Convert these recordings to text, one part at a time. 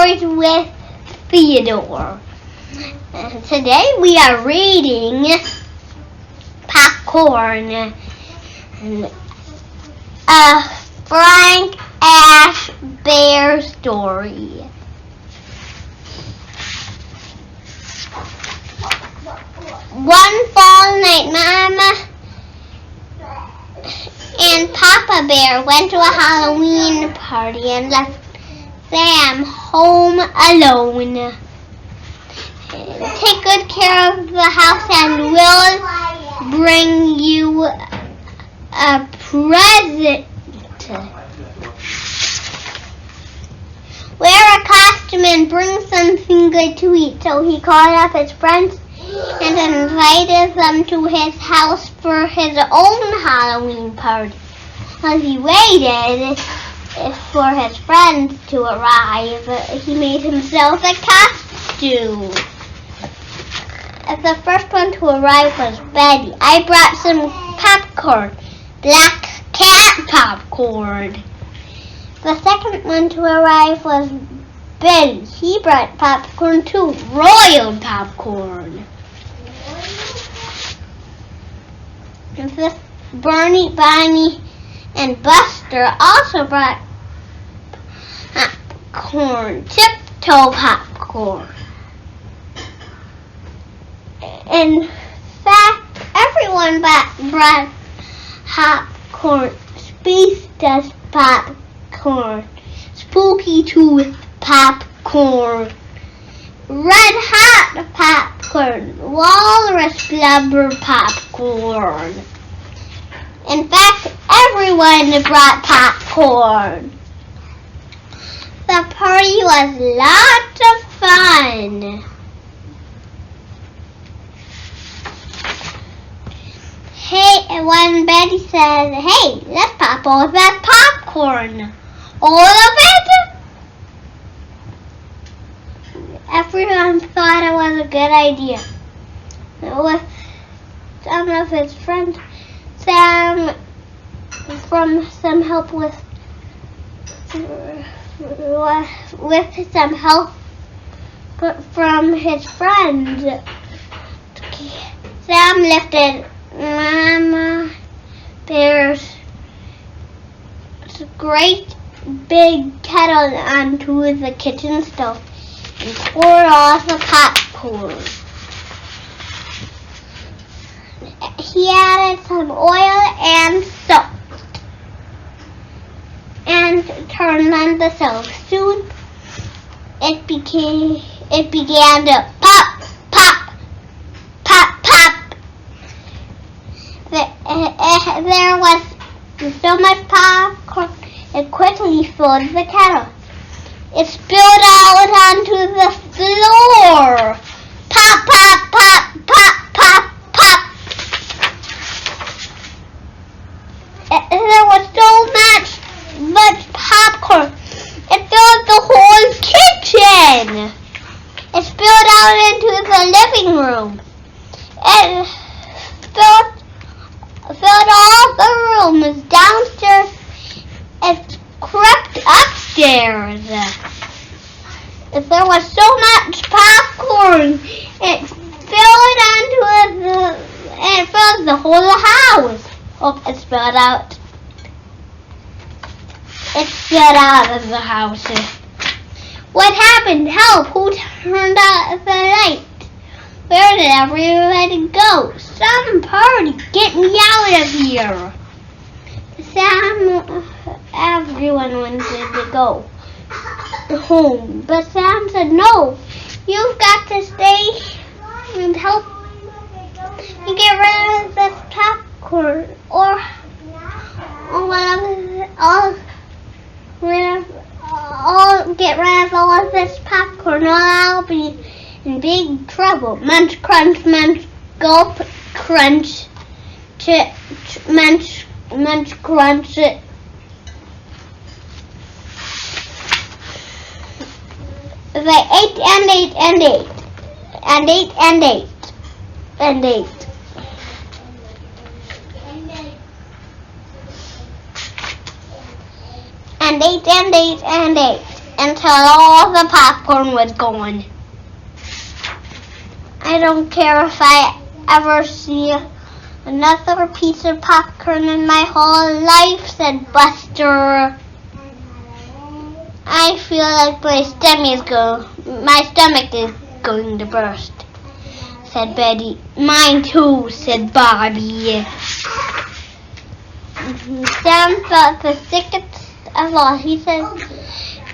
Stories with Theodore. And today we are reading Popcorn, a Frank Asch bear story. One fall night, Mama and Papa Bear went to a Halloween party and left Sam home alone. Take good care of the house and we'll bring you a present. Wear a costume and bring something good to eat. So he called up his friends and invited them to his house for his own Halloween party. As he waited for his friends to arrive, he made himself a costume. The first one to arrive was Betty. I brought some popcorn, black cat popcorn. The second one to arrive was Billy. He brought popcorn too, royal popcorn. Bernie, Bonnie, and Buster also brought popcorn, tiptoe popcorn. In fact, everyone brought popcorn, Space Dust popcorn, Spooky Tooth popcorn, Red Hot popcorn, Walrus Blubber popcorn. In fact, everyone brought popcorn. The party was lots of fun. Hey, when Betty said, "Hey, let's pop all that popcorn." All of it? Everyone thought it was a good idea. With some of his friends, Sam, from some help with some help from his friends, Sam lifted Mama Bear's great big kettle onto the kitchen stove and poured off the popcorn. He added some oil and salt and turned on the stove. Soon it began to pop, pop, pop, pop. There was so much popcorn, it quickly filled the kettle. It spilled out onto the floor. Pop, pop, pop, pop, pop, pop. There was so much popcorn. It filled the whole kitchen. It spilled out into the living room. It filled all the rooms downstairs. It crept upstairs. There was so much popcorn. It filled the whole house. Oh, it spilled out. It spilled out of the house. What happened? Help! Who turned out the light? Where did everybody go? Some party! Get me out of here! Everyone wanted to go home, but Sam said, "No, you've got to stay and help me get rid of this popcorn, or I'll get rid of all of this popcorn, or I'll be in big trouble." Munch, crunch, munch, gulp, crunch, munch, munch, crunch. They ate and ate and ate and ate and ate and ate. And ate and ate and ate. until all the popcorn was gone. I don't care if I ever see another piece of popcorn in my whole life, said Buster. I feel like my stomach is going to burst, said Betty. Mine too, said Bobby. Sam felt the sickest of all. He said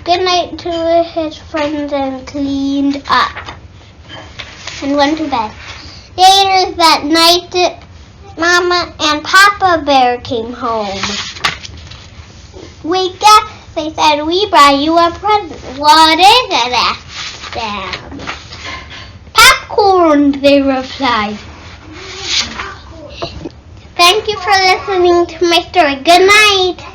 goodnight to his friends and cleaned up and went to bed. Later that night, Mama and Papa Bear came home. Wake up, they said. We brought you a present. What is it? Asked Sam. Popcorn, they replied. Thank you for listening to my story. Good night.